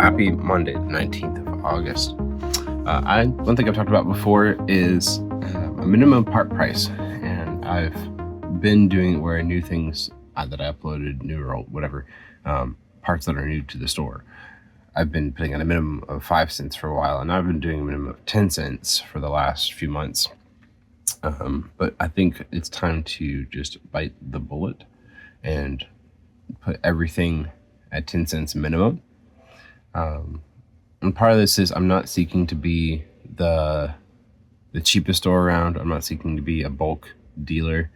Happy Monday, the 19th of August. One thing I've talked about before is a minimum part price, and I've been doing it where new things that I uploaded, new or old, whatever, parts that are new to the store. I've been putting at a minimum of 5 cents for a while, and I've been doing a minimum of 10 cents for the last few months. But I think it's time to just bite the bullet and put everything at 10 cents minimum. And part of this is I'm not seeking to be the cheapest store around. I'm not seeking to be a bulk dealer.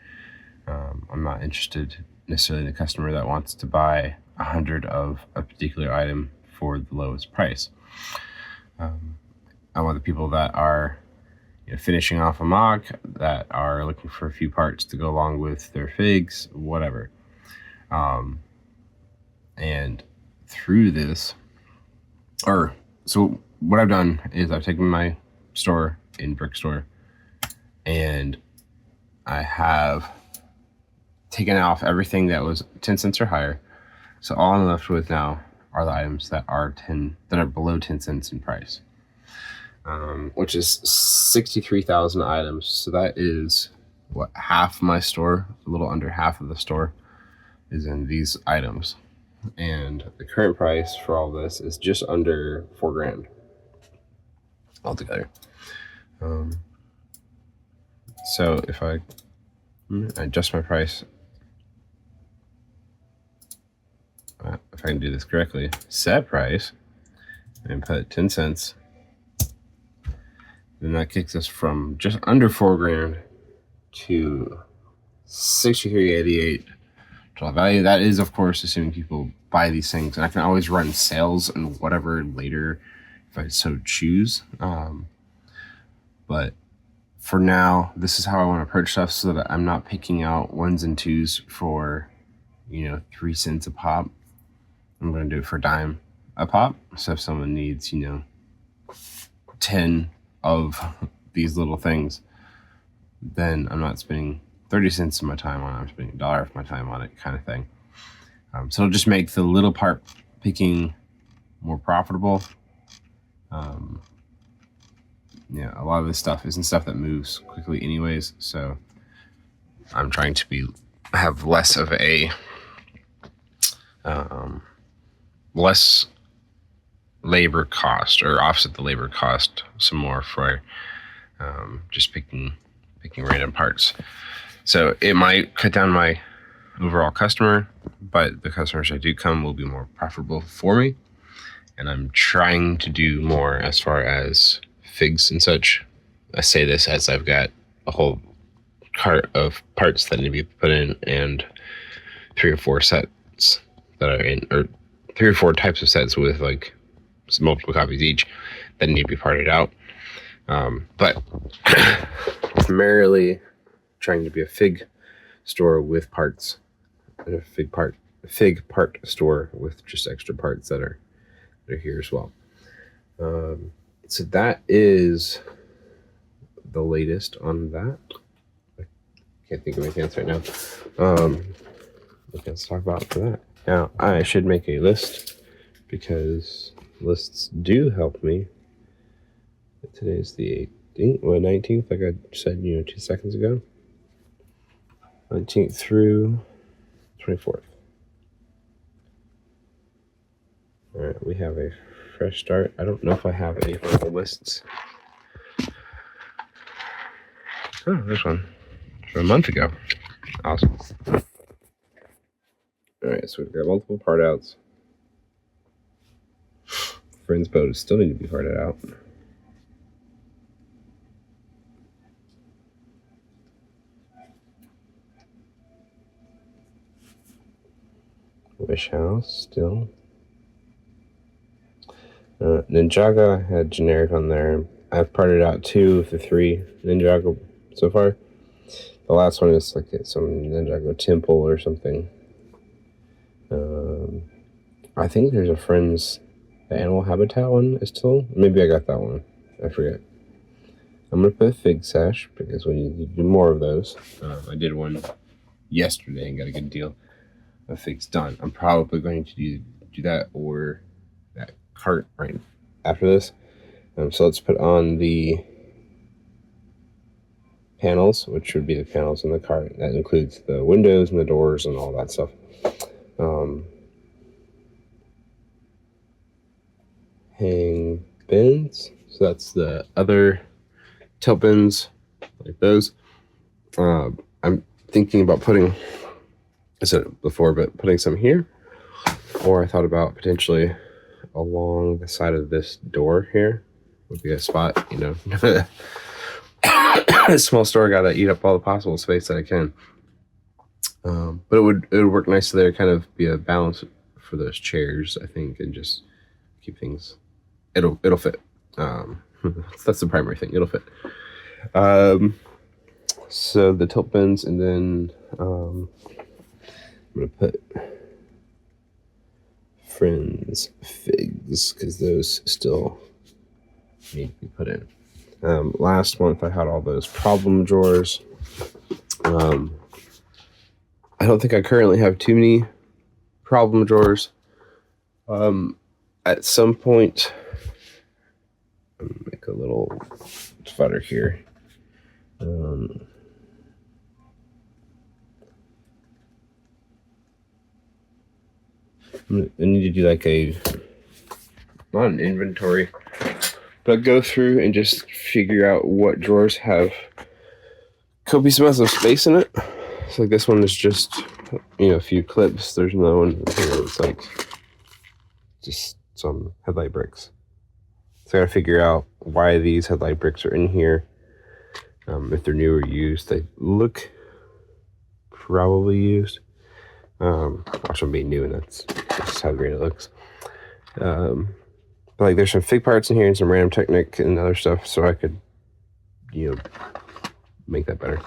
I'm not interested necessarily in a customer that wants to buy 100 of a particular item for the lowest price. I want the people that are finishing off a mock, that are looking for a few parts to go along with their figs, whatever. And through this, so what I've done is I've taken my store in Brick Store and I have taken off everything that was 10 cents or higher. So all I'm left with now are the items that are below 10 cents in price, which is 63,000 items. So that is half my store, a little under half of the store is in these items. And the current price for all this is just under $4,000 altogether. So if I adjust my price, if I can do this correctly, set price and put 10 cents, then that kicks us from just under $4,000 to $63.88 total value. That is, of course, assuming people buy these things, and I can always run sales and whatever later if I so choose. But for now, this is how I want to approach stuff, so that I'm not picking out ones and twos for 3 cents a pop. I'm going to do it for a dime a pop. So if someone needs 10 of these little things, then I'm not spending 30 cents of my time on it. I'm spending $1 of my time on it, kind of thing. So it'll just make the little part picking more profitable. A lot of this stuff isn't stuff that moves quickly anyways, so I'm trying to have less of a less labor cost, or offset the labor cost some more for just picking random parts. So it might cut down my overall customer, but the customers that do come will be more profitable for me. And I'm trying to do more as far as figs and such. I say this as I've got a whole cart of parts that need to be put in, and 3 or 4 sets that are in, or 3 or 4 types of sets with multiple copies each that need to be parted out. But primarily trying to be a fig store with parts, a fig part store with just extra parts that are here as well. So that is the latest on that. I can't think of anything else right now. Let's talk about for that. Now I should make a list, because lists do help me. Today's the 19th, like I said 2 seconds ago. 19th through 24th. All right, we have a fresh start. I don't know if I have any final lists. Oh, this one from a month ago. Awesome. All right, so we've got multiple part outs. Friend's boat still need to be parted out. Wish House still. Ninjago had generic on there. I've parted out 2 of the 3 Ninjago so far. The last one is some Ninjago temple or something. I think there's a Friends, the animal habitat one is still. Maybe I got that one. I forget. I'm gonna put a fig sash, because we need to do more of those. I did one yesterday and got a good deal of figs done. I'm probably going to do that, or that cart right after this. So let's put on the panels, which would be the panels in the cart. That includes the windows and the doors and all that stuff. Hang bins. So that's the other tilt bins, like those. I'm thinking about putting, I said it before, but putting some here. Or I thought about potentially along the side of this door here would be a spot, you know. A small store guy that eat up all the possible space that I can. But it would work nice there, kind of be a balance for those chairs, I think, and just keep things. It'll fit. That's the primary thing. It'll fit. So the tilt bins, and then I'm gonna put Friends figs because those still need to be put in. Last month I had all those problem drawers. I don't think I currently have too many problem drawers. At some point, I'm gonna make a little footer here. I need to do like not an inventory, but go through and just figure out what drawers have copious amounts of space in it. So like this one is just, a few clips. There's another one here. It's like just some headlight bricks. So I gotta figure out why these headlight bricks are in here. If they're new or used, they look probably used. Watch them be new, and that's just how great it looks. But like there's some fig parts in here and some random Technic and other stuff, so I could, make that better.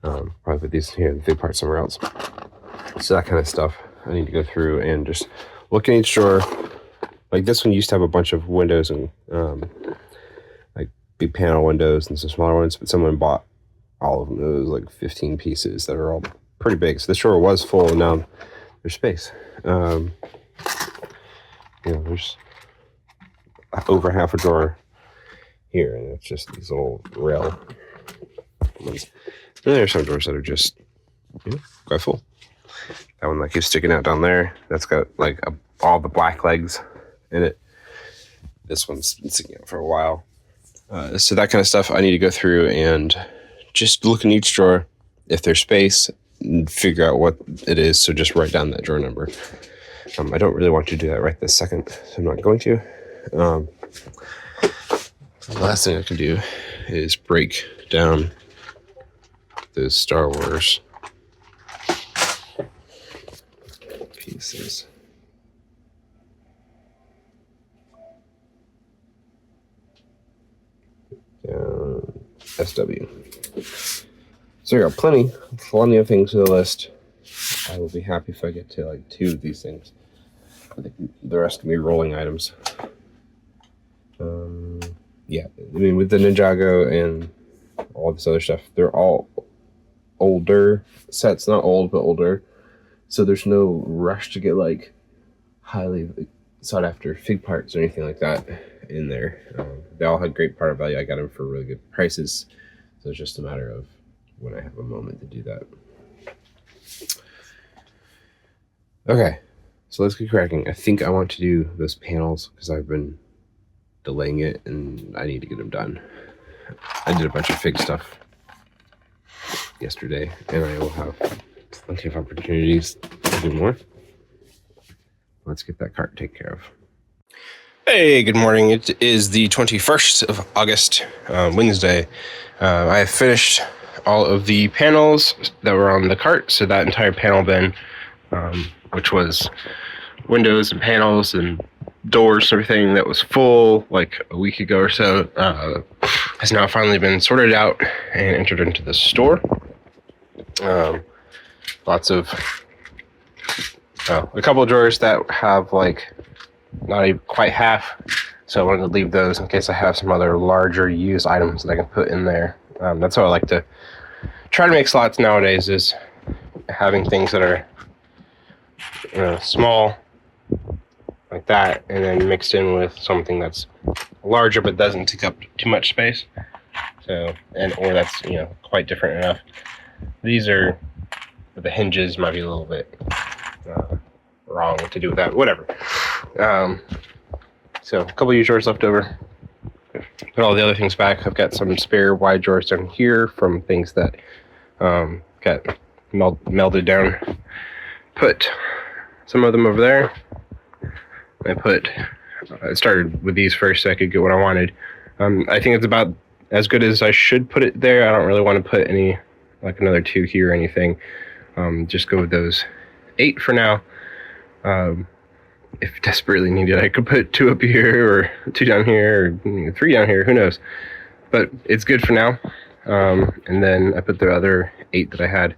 Probably put these here and the fig parts somewhere else. So that kind of stuff I need to go through and just look in each drawer. Like this one used to have a bunch of windows and like big panel windows and some smaller ones, but someone bought all of them. It was like 15 pieces that are all pretty big. So this drawer was full, and now there's space. There's over half a drawer here, and it's just these little rail ones. And there's some drawers that are just quite full. That one that keeps sticking out down there, that's got like all the black legs in it. This one's been sticking out for a while. So that kind of stuff I need to go through and just look in each drawer if there's space and figure out what it is. So just write down that drawer number. I don't really want to do that right this second, so I'm not going to. The last thing I can do is break down those Star Wars pieces. Down SW. So we got plenty of things on the list. I will be happy if I get to like 2 of these things. I think the rest can be rolling items. With the Ninjago and all this other stuff, they're all older sets, not old, but older. So there's no rush to get like highly sought after fig parts or anything like that in there. They all had great part value. I got them for really good prices. So it's just a matter of when I have a moment to do that. Okay, so let's get cracking. I think I want to do those panels because I've been delaying it and I need to get them done. I did a bunch of fig stuff yesterday, and I will have plenty of opportunities to do more. Let's get that cart taken care of. Hey, good morning. It is the 21st of August, Wednesday. I have finished all of the panels that were on the cart, so that entire panel bin, which was windows and panels and doors and everything that was full like a week ago or so, has now finally been sorted out and entered into the store. Lots of a couple of drawers that have like not even quite half, so I wanted to leave those in case I have some other larger used items that I can put in there. That's how I like to try to make slots nowadays, is having things that are small, like that, and then mixed in with something that's larger but doesn't take up too much space. So, or that's, you know, quite different enough. These are, the hinges might be a little bit wrong to do with that. Whatever. So a couple of U drawers left over. Put all the other things back. I've got some spare wide drawers down here from things that got melded down. Put some of them over there. I started with these first so I could get what I wanted. I think it's about as good as I should put it there. I don't really want to put any, like another 2 here or anything. Just go with those 8 for now. If desperately needed, I could put 2 up here or 2 down here or 3 down here, who knows. But it's good for now. And then I put the other 8 that I had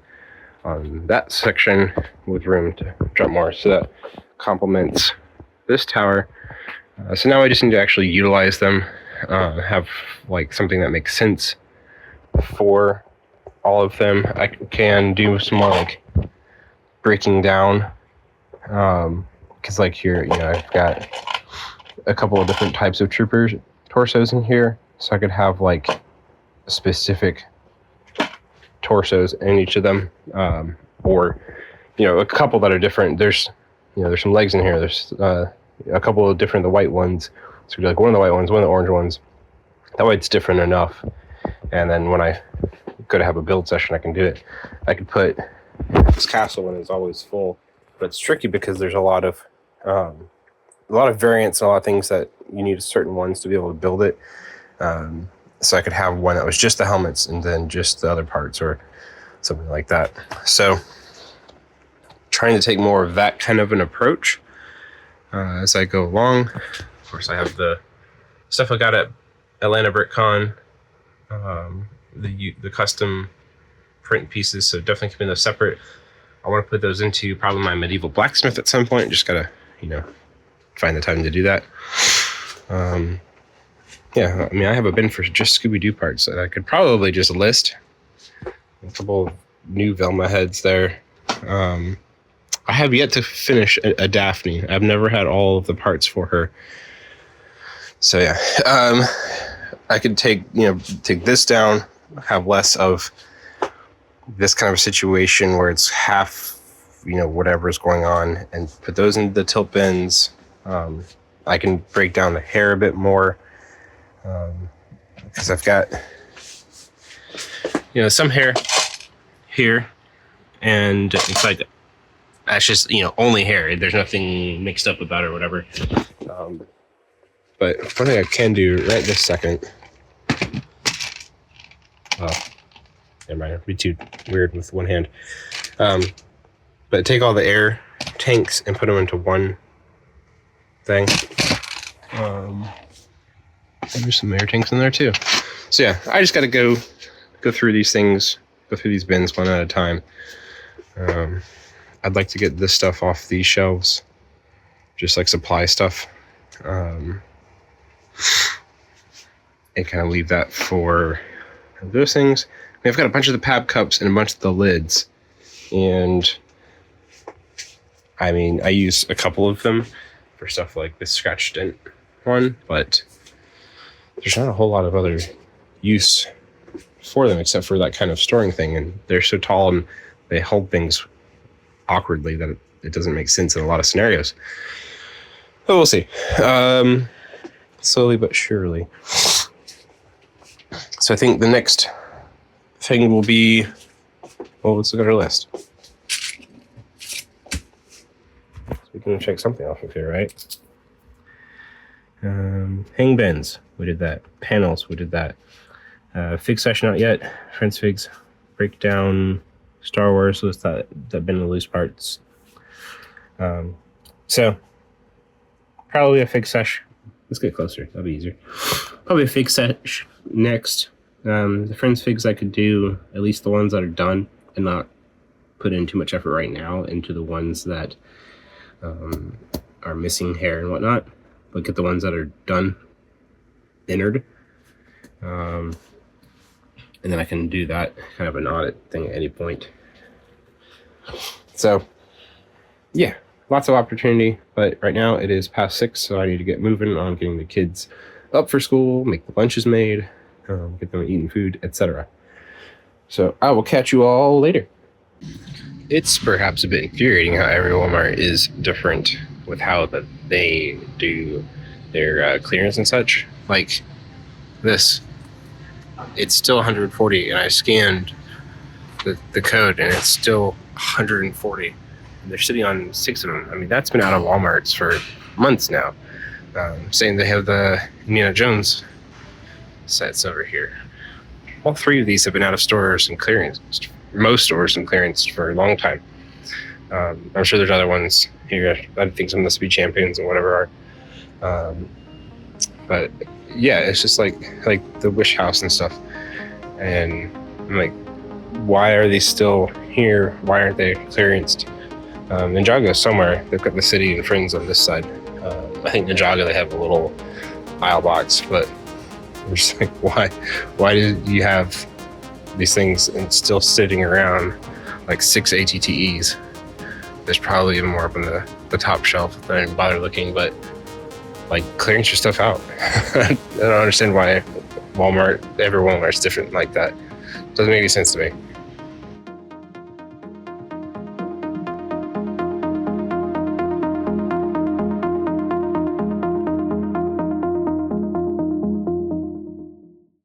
on that section with room to drop more. So that complements this tower. So now I just need to actually utilize them, have like something that makes sense for all of them. I can do some more like breaking down, because like here, you know, I've got a couple of different types of troopers torsos in here, so I could have like specific torsos in each of them, or, you know, a couple that are different. There's some legs in here. There's a couple of different, the white ones. So it'd be like one of the white ones, one of the orange ones. That way it's different enough. And then when I go to have a build session, I can do it. I could put this castle when it's always full, but it's tricky because there's a lot of variants and a lot of things that you need certain ones to be able to build it. So I could have one that was just the helmets and then just the other parts or something like that. So trying to take more of that kind of an approach as I go along. Of course, I have the stuff I got at Atlanta BrickCon, the custom print pieces, so definitely keeping those separate. I want to put those into probably my medieval blacksmith at some point. Just gotta, you know, find the time to do that. Yeah, I mean, I have a bin for just Scooby-Doo parts that I could probably just list. A couple of new Velma heads there. I have yet to finish a Daphne. I've never had all of the parts for her. So yeah, I could take this down, have less of this kind of situation where it's half, you know, whatever is going on, and put those into the tilt bins. I can break down the hair a bit more, because I've got, you know, some hair here, and it's like, that's just, you know, only hair. There's nothing mixed up about it or whatever. But one thing I can do right this second, never mind, it'd be too weird with one hand. But take all the air tanks and put them into one thing. There's some air tanks in there too. So yeah, I just got to go through these things, go through these bins one at a time. I'd like to get this stuff off these shelves, just like supply stuff, and kind of leave that for those things. I've got a bunch of the pab cups and a bunch of the lids, and I mean, I use a couple of them for stuff like this scratch dent one, but there's not a whole lot of other use for them except for that kind of storing thing, and they're so tall and they hold things awkwardly that it doesn't make sense in a lot of scenarios. But we'll see. Slowly but surely. So I think the next thing will be, well, let's look at our list. So we can check something off of here, right? Hang bins, we did that. Panels, we did that. Fig session out yet. Friends figs, breakdown, Star Wars, list that bin of loose parts. So probably a fig sesh. Let's get closer. That'll be easier. Probably a fig sesh next. The Friends figs I could do at least the ones that are done and not put in too much effort right now into the ones that are missing hair and whatnot, but get the ones that are done innered. And then I can do that kind of an audit thing at any point. So, yeah, lots of opportunity, but right now it is past 6, so I need to get moving on getting the kids up for school, make the lunches made, get them eating food, etc. So I will catch you all later. It's perhaps a bit infuriating how every Walmart is different with how that they do their clearance and such. Like this, it's still 140, and I scanned the code, and it's still 140. And they're sitting on 6 of them. I mean, that's been out of Walmarts for months now. Saying they have the Indiana Jones sets over here. All 3 of these have been out of stores and clearance, most stores and clearance for a long time. I'm sure there's other ones here. I think some of the Speed Champions and whatever are. But yeah, it's just like the Wish House and stuff. And I'm like, why are these still here? Why aren't they clearanced? Ninjago somewhere. They've got the City and Friends on this side. I think Ninjago, they have a little aisle box, but I'm just like, why do you have these things and still sitting around like 6 ATTEs? There's probably even more up on the top shelf that I didn't bother looking, but like clearing your stuff out. I don't understand why every Walmart's different like that. Doesn't make any sense to me.